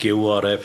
QRF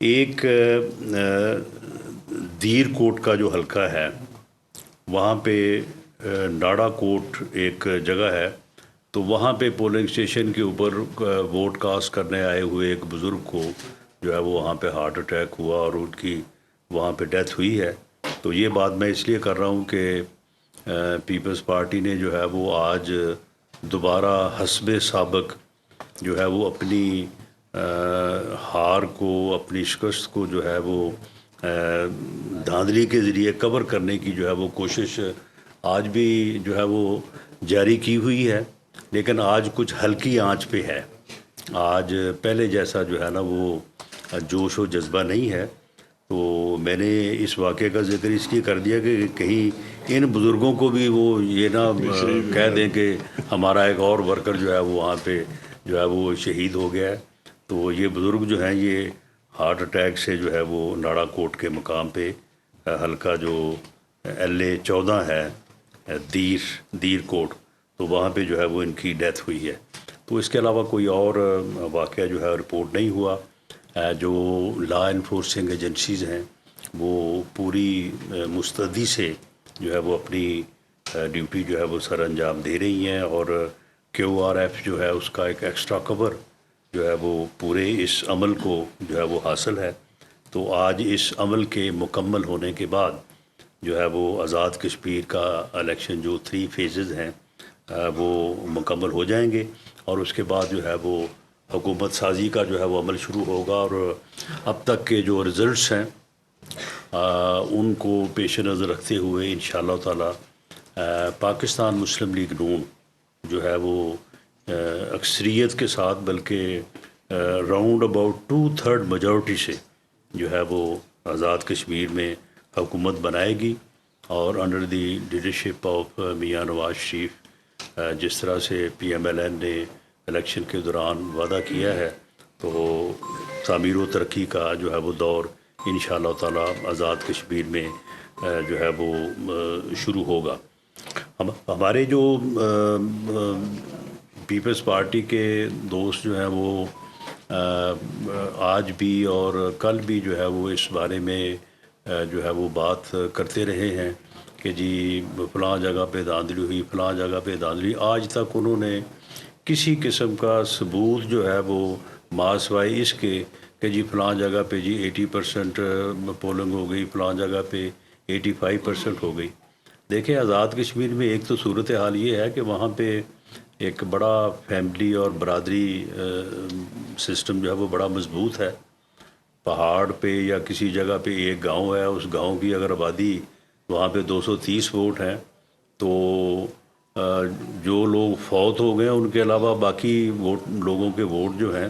ایک دیر کوٹ کا جو حلقہ ہے وہاں پہ ناڑا کوٹ ایک جگہ ہے، تو وہاں پہ پولنگ اسٹیشن کے اوپر ووٹ کاسٹ کرنے آئے ہوئے ایک بزرگ کو جو ہے وہ وہاں پہ ہارٹ اٹیک ہوا اور ان کی وہاں پہ ڈیتھ ہوئی ہے۔ تو یہ بات میں اس لیے کر رہا ہوں کہ پیپلز پارٹی نے جو ہے وہ آج دوبارہ حسب سابق جو ہے وہ اپنی ہار کو، اپنی شکست کو جو ہے وہ دھاندلی کے ذریعے کور کرنے کی جو ہے وہ کوشش آج بھی جو ہے وہ جاری کی ہوئی ہے، لیکن آج کچھ ہلکی آنچ پہ ہے۔ آج پہلے جیسا جو ہے نا وہ جوش و جذبہ نہیں ہے۔ تو میں نے اس واقعے کا ذکر اس لیے کر دیا کہ کہیں ان بزرگوں کو بھی وہ یہ نہ کہہ دیں کہ ہمارا ایک اور ورکر جو ہے وہ وہاں پہ جو ہے وہ شہید ہو گیا ہے۔ تو یہ بزرگ جو ہیں یہ ہارٹ اٹیک سے جو ہے وہ ناڑا کوٹ کے مقام پہ حلقہ جو LA-14 ہے دیر کوٹ، تو وہاں پہ جو ہے وہ ان کی ڈیتھ ہوئی ہے۔ تو اس کے علاوہ کوئی اور واقعہ جو ہے رپورٹ نہیں ہوا۔ جو لا انفورسنگ ایجنسیز ہیں وہ پوری مستعدی سے جو ہے وہ اپنی ڈیوٹی جو ہے وہ سر انجام دے رہی ہیں، اور QRF جو ہے اس کا ایک ایکسٹرا کور جو ہے وہ پورے اس عمل کو جو ہے وہ حاصل ہے۔ تو آج اس عمل کے مکمل ہونے کے بعد جو ہے وہ آزاد کشمیر کا الیکشن جو 3 فیزز ہیں وہ مکمل ہو جائیں گے، اور اس کے بعد جو ہے وہ حکومت سازی کا جو ہے وہ عمل شروع ہوگا۔ اور اب تک کے جو رزلٹس ہیں ان کو پیش نظر رکھتے ہوئے انشاءاللہ تعالی پاکستان مسلم لیگ نون جو ہے وہ اکثریت کے ساتھ، بلکہ راؤنڈ اباؤٹ 2/3 میجورٹی سے جو ہے وہ آزاد کشمیر میں حکومت بنائے گی، اور under the leadership of Mian Nawaz Sharif جس طرح سے PMLN نے الیکشن کے دوران وعدہ کیا ہے، تو تعمیر و ترقی کا جو ہے وہ دور انشاءاللہ تعالی آزاد کشمیر میں جو ہے وہ شروع ہوگا۔ ہمارے جو پیپلز پارٹی کے دوست جو ہیں وہ آج بھی اور کل بھی جو ہے وہ اس بارے میں جو ہے وہ بات کرتے رہے ہیں کہ جی فلاں جگہ پہ دھاندلی ہوئی، فلاں جگہ پہ دھاندلی۔ آج تک انہوں نے کسی قسم کا ثبوت جو ہے وہ سوائے اس کے کہ جی فلاں جگہ پہ جی 80% پولنگ ہو گئی، فلاں جگہ پہ 85% ہو گئی۔ دیکھیں آزاد کشمیر میں ایک تو صورتحال یہ ہے کہ وہاں پہ ایک بڑا فیملی اور برادری سسٹم جو ہے وہ بڑا مضبوط ہے۔ پہاڑ پہ یا کسی جگہ پہ ایک گاؤں ہے، اس گاؤں کی اگر آبادی وہاں پہ 230 ووٹ ہیں، تو جو لوگ فوت ہو گئے ان کے علاوہ باقی لوگوں کے ووٹ جو ہیں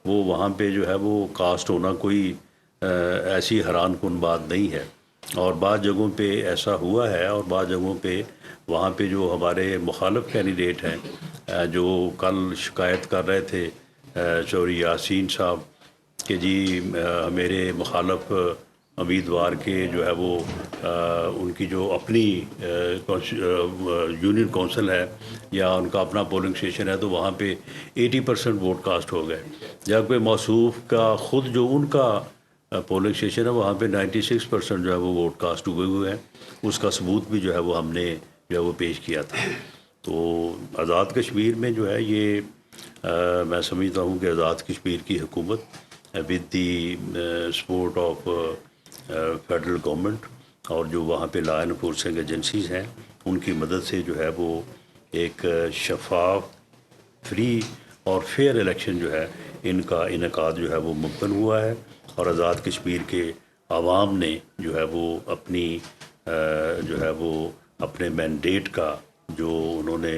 وہ وہاں پہ جو ہے وہ کاسٹ ہونا کوئی ایسی حیران کن بات نہیں ہے۔ اور بعض جگہوں پہ ایسا ہوا ہے، اور بعض جگہوں پہ وہاں پہ جو ہمارے مخالف کینڈیڈیٹ ہیں جو کل شکایت کر رہے تھے چوہدری یاسین صاحب کہ جی میرے مخالف امیدوار کے جو ہے وہ ان کی جو اپنی یونین کونسل ہے یا ان کا اپنا پولنگ اسٹیشن ہے، تو وہاں پہ 80% ووٹ کاسٹ ہو گئے، جبکہ موصوف کا خود جو ان کا پولنگ اسٹیشن ہے وہاں پہ 96% جو ہے وہ ووٹ کاسٹ ہوئے ہیں۔ اس کا ثبوت بھی جو ہے وہ ہم نے جو ہے وہ پیش کیا تھا۔ تو آزاد کشمیر میں جو ہے یہ میں سمجھتا ہوں کہ آزاد کشمیر کی حکومت with the support of federal government اور جو وہاں پہ لا انفورسنگ ایجنسیز ہیں ان کی مدد سے جو ہے وہ ایک شفاف، فری اور فیئر الیکشن جو ہے ان کا انعقاد جو ہے وہ ممکن ہوا ہے، اور آزاد کشمیر کے عوام نے جو ہے وہ اپنی جو ہے وہ اپنے مینڈیٹ کا جو انہوں نے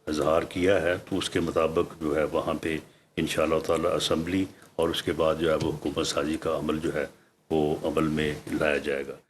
اظہار کیا ہے، تو اس کے مطابق جو ہے وہاں پہ انشاءاللہ تعالی اسمبلی اور اس کے بعد جو ہے وہ حکومت سازی کا عمل جو ہے وہ عمل میں لایا جائے گا۔